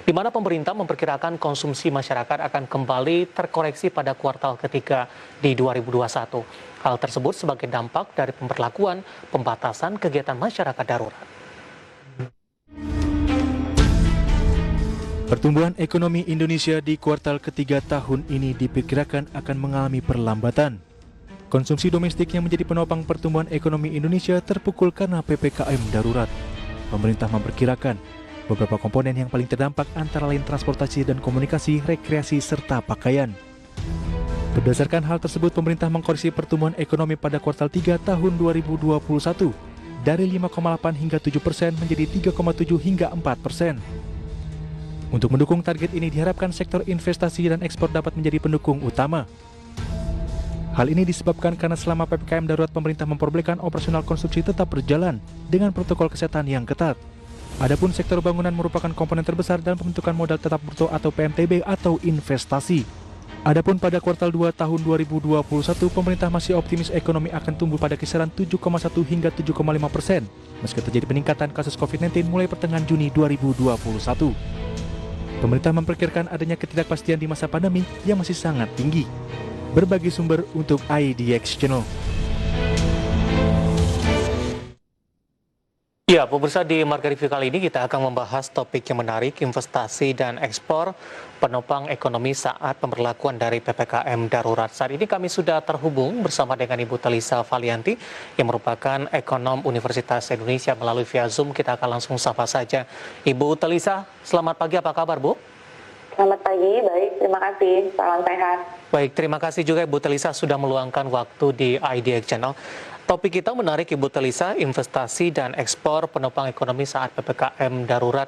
di mana pemerintah memperkirakan konsumsi masyarakat akan kembali terkoreksi pada kuartal ketiga di 2021. Hal tersebut sebagai dampak dari pemberlakuan pembatasan kegiatan masyarakat darurat. Pertumbuhan ekonomi Indonesia di kuartal ketiga tahun ini diperkirakan akan mengalami perlambatan. Konsumsi domestik yang menjadi penopang pertumbuhan ekonomi Indonesia terpukul karena PPKM darurat. Pemerintah memperkirakan beberapa komponen yang paling terdampak antara lain transportasi dan komunikasi, rekreasi, serta pakaian. Berdasarkan hal tersebut, pemerintah mengkoreksi pertumbuhan ekonomi pada kuartal 3 tahun 2021 dari 5,8 hingga 7% menjadi 3,7 hingga 4%. Untuk mendukung target ini diharapkan sektor investasi dan ekspor dapat menjadi pendukung utama. Hal ini disebabkan karena selama PPKM darurat pemerintah memperbolehkan operasional konsumsi tetap berjalan dengan protokol kesehatan yang ketat. Adapun sektor bangunan merupakan komponen terbesar dalam pembentukan modal tetap bruto atau PMTB atau investasi. Adapun pada kuartal 2 tahun 2021, pemerintah masih optimis ekonomi akan tumbuh pada kisaran 7,1 hingga 7,5%, meski terjadi peningkatan kasus COVID-19 mulai pertengahan Juni 2021. Pemerintah memperkirakan adanya ketidakpastian di masa pandemi yang masih sangat tinggi. Berbagi sumber untuk IDX Channel. Ya, pemirsa, di Marga Review kali ini kita akan membahas topik yang menarik, investasi dan ekspor penopang ekonomi saat pemberlakuan dari PPKM darurat. Saat ini kami sudah terhubung bersama dengan Ibu Telisa Valianti yang merupakan ekonom Universitas Indonesia. Melalui via Zoom kita akan langsung sapa saja. Ibu Telisa, selamat pagi, apa kabar Bu? Selamat pagi, baik, terima kasih, salam sehat. Baik, terima kasih juga Ibu Telisa sudah meluangkan waktu di IDX Channel. Topik kita menarik Ibu Telisa, investasi dan ekspor penopang ekonomi saat PPKM darurat,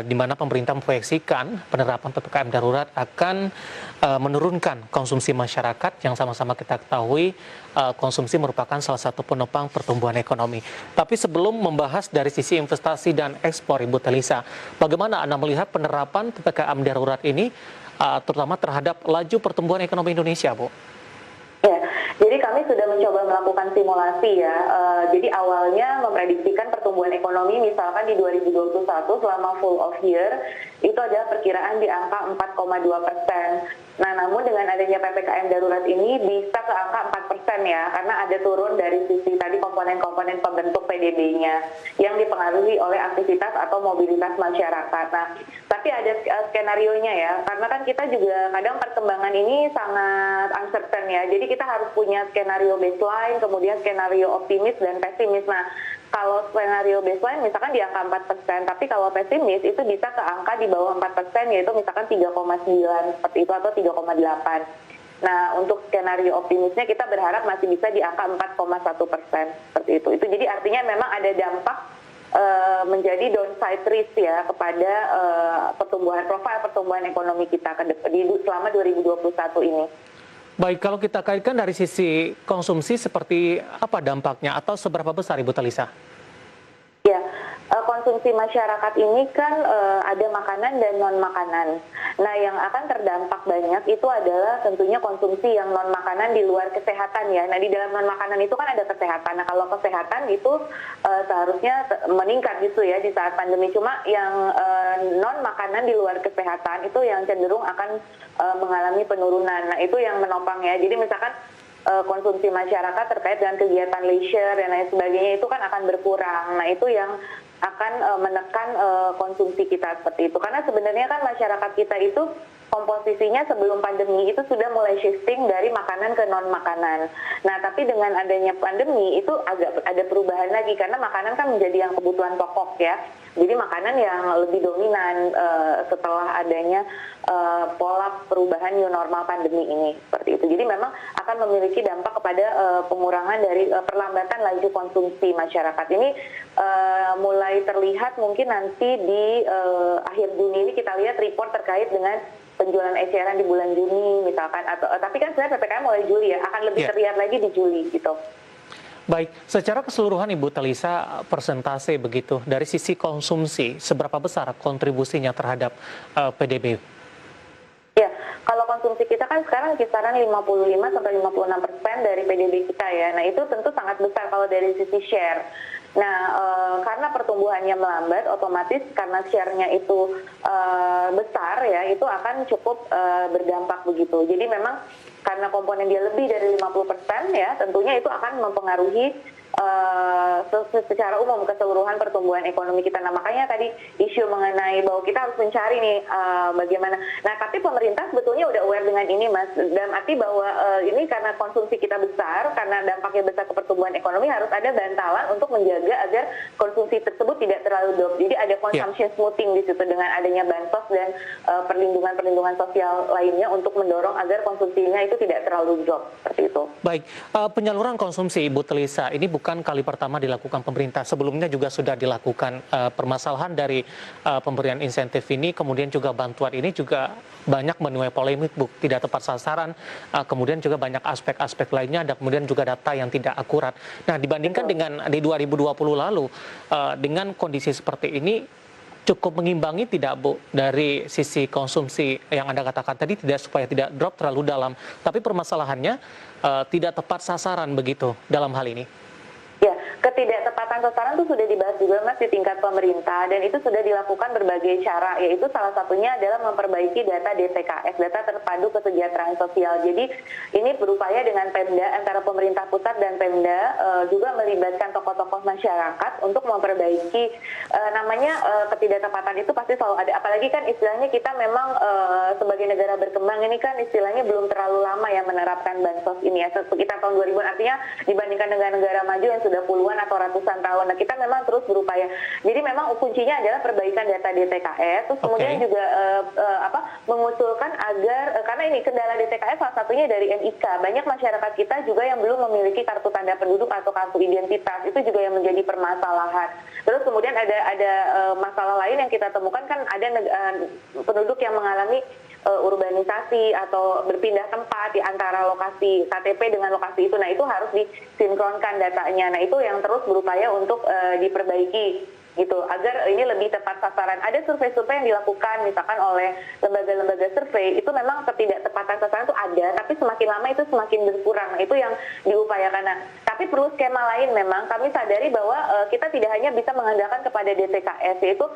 di mana pemerintah memproyeksikan penerapan PPKM darurat akan menurunkan konsumsi masyarakat yang sama-sama kita ketahui konsumsi merupakan salah satu penopang pertumbuhan ekonomi. Tapi sebelum membahas dari sisi investasi dan ekspor Ibu Telisa, bagaimana Anda melihat penerapan PPKM darurat ini terutama terhadap laju pertumbuhan ekonomi Indonesia, Bu? Ya, jadi kami sudah mencoba melakukan simulasi ya. Jadi awalnya memprediksikan pertumbuhan ekonomi misalkan di 2021 selama full of year itu adalah perkiraan di angka 4,2%. Nah, namun dengan adanya PPKM darurat ini bisa ke angka 4% ya, karena ada turun dari sisi tadi komponen-komponen pembentuk PDB-nya yang dipengaruhi oleh aktivitas atau mobilitas masyarakat. Nah, tapi ada skenario-nya ya, karena kan kita juga kadang perkembangan ini sangat uncertain ya, jadi kita harus punya skenario baseline, kemudian skenario optimis dan pesimis. Nah, kalau skenario baseline misalkan di angka 4%, tapi kalau pesimis itu bisa ke angka di bawah 4%, yaitu misalkan 3,9 seperti itu atau 3,8. Nah, untuk skenario optimisnya kita berharap masih bisa di angka 4,1% seperti itu. Itu jadi artinya memang ada dampak menjadi downside risk ya kepada profil pertumbuhan ekonomi kita selama 2021 ini. Baik, kalau kita kaitkan dari sisi konsumsi seperti apa dampaknya atau seberapa besar Ibu Telisa? Ya, konsumsi masyarakat ini kan ada makanan dan non-makanan. Nah, yang akan terdampak banyak itu adalah tentunya konsumsi yang non-makanan di luar kesehatan ya. Nah, di dalam non-makanan itu kan ada kesehatan. Nah, kalau kesehatan itu seharusnya meningkat gitu ya di saat pandemi. Cuma yang non-makanan di luar kesehatan itu yang cenderung akan mengalami penurunan. Nah, itu yang menopang ya. Jadi misalkan konsumsi masyarakat terkait dengan kegiatan leisure dan lain sebagainya itu kan akan berkurang. Nah, itu yang akan menekan konsumsi kita seperti itu. Karena sebenarnya kan masyarakat kita itu komposisinya sebelum pandemi itu sudah mulai shifting dari makanan ke non-makanan. Nah, tapi dengan adanya pandemi itu agak ada perubahan lagi karena makanan kan menjadi yang kebutuhan pokok ya. Jadi makanan yang lebih dominan setelah adanya pola perubahan new normal pandemi ini seperti itu. Jadi memang akan memiliki dampak kepada pengurangan dari perlambatan laju konsumsi masyarakat ini mulai terlihat mungkin nanti di akhir Juni ini kita lihat report terkait dengan penjualan eceran di bulan Juni misalkan atau tapi kan sebenarnya PPKM mulai Juli ya akan lebih terlihat lagi di Juli gitu. Baik, secara keseluruhan Ibu Telisa persentase begitu dari sisi konsumsi seberapa besar kontribusinya terhadap PDB? Ya, kalau konsumsi kita kan sekarang kisaran 55-56% dari PDB kita ya. Nah, itu tentu sangat besar kalau dari sisi share. Nah, karena pertumbuhannya melambat, otomatis karena share-nya itu besar ya, itu akan cukup berdampak begitu. Jadi memang karena komponen dia lebih dari 50% ya, tentunya itu akan mempengaruhi secara umum keseluruhan pertumbuhan ekonomi kita. Nah, makanya tadi isu mengenai bahwa kita harus mencari nih bagaimana. Nah, tapi pemerintah sebetulnya udah aware dengan ini, Mas. Dalam arti bahwa ini karena konsumsi kita besar, karena dampaknya besar ke pertumbuhan ekonomi, harus ada bantalan untuk menjaga agar konsumsi tersebut tidak terlalu drop. Jadi ada consumption smoothing di situ dengan adanya bansos dan perlindungan sosial lainnya untuk mendorong agar konsumsinya itu tidak terlalu drop seperti itu. Baik, penyaluran konsumsi Ibu Telisa ini bukan kali pertama dilakukan pemerintah. Sebelumnya juga sudah dilakukan. Permasalahan dari pemberian insentif ini, kemudian juga bantuan ini juga banyak menuai polemik, Bu. Tidak tepat sasaran, kemudian juga banyak aspek-aspek lainnya, dan kemudian juga data yang tidak akurat. Nah, dibandingkan dengan di 2020 lalu, dengan kondisi seperti ini, cukup mengimbangi tidak, Bu, dari sisi konsumsi yang Anda katakan tadi, supaya tidak drop terlalu dalam. Tapi permasalahannya tidak tepat sasaran begitu dalam hal ini. Ya, ketidaktepatan sasaran itu sudah dibahas juga, Mas, di tingkat pemerintah, dan itu sudah dilakukan berbagai cara, yaitu salah satunya adalah memperbaiki data DTKS, data terpadu kesejahteraan sosial. Jadi ini berupaya dengan Pemda, antara pemerintah pusat dan Pemda, juga melibatkan tokoh-tokoh masyarakat untuk memperbaiki ketidaktepatan itu pasti selalu ada. Apalagi kan istilahnya kita memang sebagai negara berkembang ini kan istilahnya belum terlalu lama ya menerapkan bansos ini ya, sekitar tahun 2000, artinya dibandingkan negara-negara maju yang sudah puluhan atau ratusan tahun. Nah, kita memang terus berupaya. Jadi memang kuncinya adalah perbaikan data DTKS, terus kemudian juga mengusulkan agar, karena ini kendala DTKS salah satunya dari NIK. Banyak masyarakat kita juga yang belum memiliki kartu tanda penduduk atau kartu identitas. Itu juga yang menjadi permasalahan. Terus kemudian ada masalah lain yang kita temukan, kan ada penduduk yang mengalami urbanisasi atau berpindah tempat di antara lokasi KTP dengan lokasi itu. Nah, itu harus disinkronkan datanya. Nah, itu yang terus berupaya untuk diperbaiki gitu, agar ini lebih tepat sasaran. Ada survei-survei yang dilakukan misalkan oleh lembaga-lembaga survei, itu memang ketidaktepatan sasaran itu ada, tapi semakin lama itu semakin berkurang. Nah, itu yang diupayakan. Nah, tapi perlu skema lain memang. Kami sadari bahwa kita tidak hanya bisa mengandalkan kepada DTKS, yaitu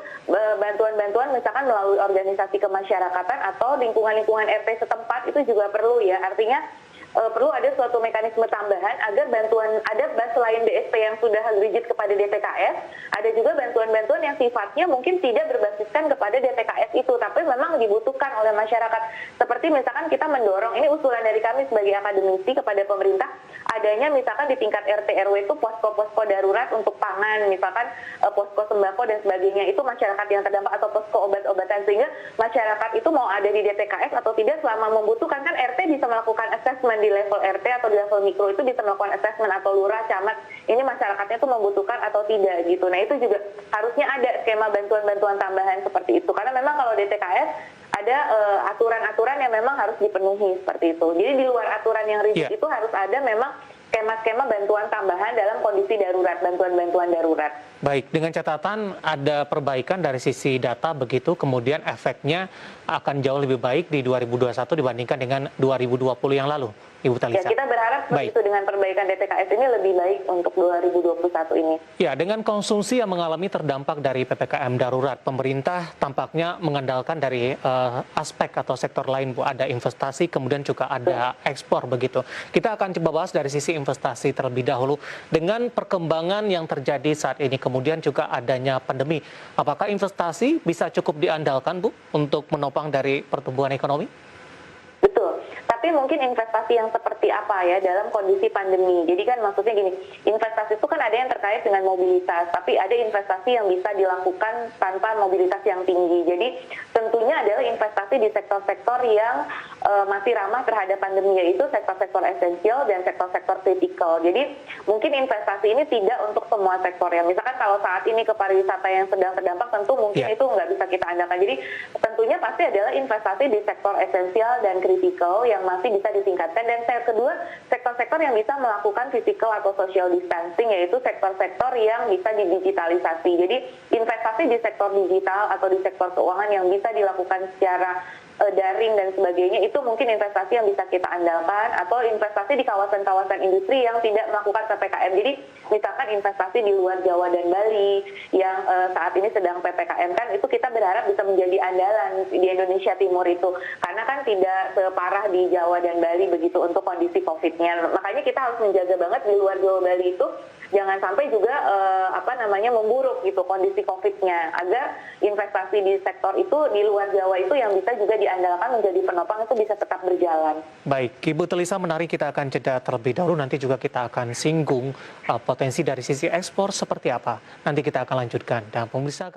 bantuan-bantuan misalkan melalui organisasi kemasyarakatan atau lingkungan-lingkungan RT setempat, itu juga perlu ya. Artinya perlu ada suatu mekanisme tambahan agar bantuan, ada selain BSP yang sudah rigid kepada DTKS, ada juga bantuan-bantuan yang sifatnya mungkin tidak berbasiskan kepada DTKS itu, tapi memang dibutuhkan oleh masyarakat. Seperti misalkan kita mendorong, ini usulan dari kami sebagai akademisi kepada pemerintah, adanya misalkan di tingkat RT RW itu posko-posko darurat untuk pangan, misalkan posko sembako dan sebagainya, itu masyarakat yang terdampak, atau posko obat-obatan, sehingga masyarakat itu mau ada di DTKS atau tidak, selama membutuhkan, kan RT bisa melakukan assessment di level RT atau di level mikro, itu bisa melakukan assessment, atau lurah, camat, ini masyarakatnya itu membutuhkan atau tidak gitu. Nah, itu juga harusnya ada skema bantuan-bantuan tambahan seperti itu, karena memang kalau DTKS ada aturan-aturan yang memang harus dipenuhi seperti itu. Jadi di luar aturan yang rigid itu harus ada memang skema-skema bantuan tambahan dalam kondisi darurat, bantuan-bantuan darurat. Baik, dengan catatan ada perbaikan dari sisi data begitu, kemudian efeknya akan jauh lebih baik di 2021 dibandingkan dengan 2020 yang lalu, Ibu Telisa. Ya, kita berharap seperti itu, dengan perbaikan DTKS ini lebih baik untuk 2021 ini. Ya, dengan konsumsi yang mengalami terdampak dari PPKM darurat, pemerintah tampaknya mengandalkan dari aspek atau sektor lain, Bu. Ada investasi, kemudian juga ada ekspor begitu. Kita akan coba bahas dari sisi investasi terlebih dahulu. Dengan perkembangan yang terjadi saat ini, kemudian juga adanya pandemi, apakah investasi bisa cukup diandalkan, Bu, untuk menopang dari pertumbuhan ekonomi? Betul. Tapi mungkin investasi yang seperti apa ya dalam kondisi pandemi. Jadi kan maksudnya gini, investasi itu kan ada yang terkait dengan mobilitas, tapi ada investasi yang bisa dilakukan tanpa mobilitas yang tinggi. Jadi tentunya adalah investasi di sektor-sektor yang masih ramah terhadap pandemi, yaitu sektor-sektor esensial dan sektor-sektor kritikal. Jadi mungkin investasi ini tidak untuk semua sektor ya. Misalkan kalau saat ini ke pariwisata yang sedang terdampak, tentu mungkin itu nggak bisa kita andalkan. Jadi tentunya pasti adalah investasi di sektor esensial dan kritikal yang masih bisa ditingkatkan. Dan kedua, sektor-sektor yang bisa melakukan physical atau social distancing, yaitu sektor-sektor yang bisa didigitalisasi. Jadi investasi di sektor digital atau di sektor keuangan yang bisa dilakukan secara daring dan sebagainya, itu mungkin investasi yang bisa kita andalkan, atau investasi di kawasan-kawasan industri yang tidak melakukan PPKM. Jadi misalkan investasi di luar Jawa dan Bali yang saat ini sedang PPKM kan, itu kita berharap bisa menjadi andalan di Indonesia Timur itu, karena kan tidak separah di Jawa dan Bali begitu untuk kondisi COVID-nya. Makanya kita harus menjaga banget di luar Jawa Bali itu jangan sampai juga memburuk gitu kondisi COVID-nya, agar investasi di sektor itu di luar Jawa itu yang bisa juga diandalkan menjadi penopang itu bisa tetap berjalan. Baik, Ibu Telisa, menarik, kita akan jeda terlebih dahulu, nanti juga kita akan singgung potensi dari sisi ekspor seperti apa. Nanti kita akan lanjutkan. Dan pemirsa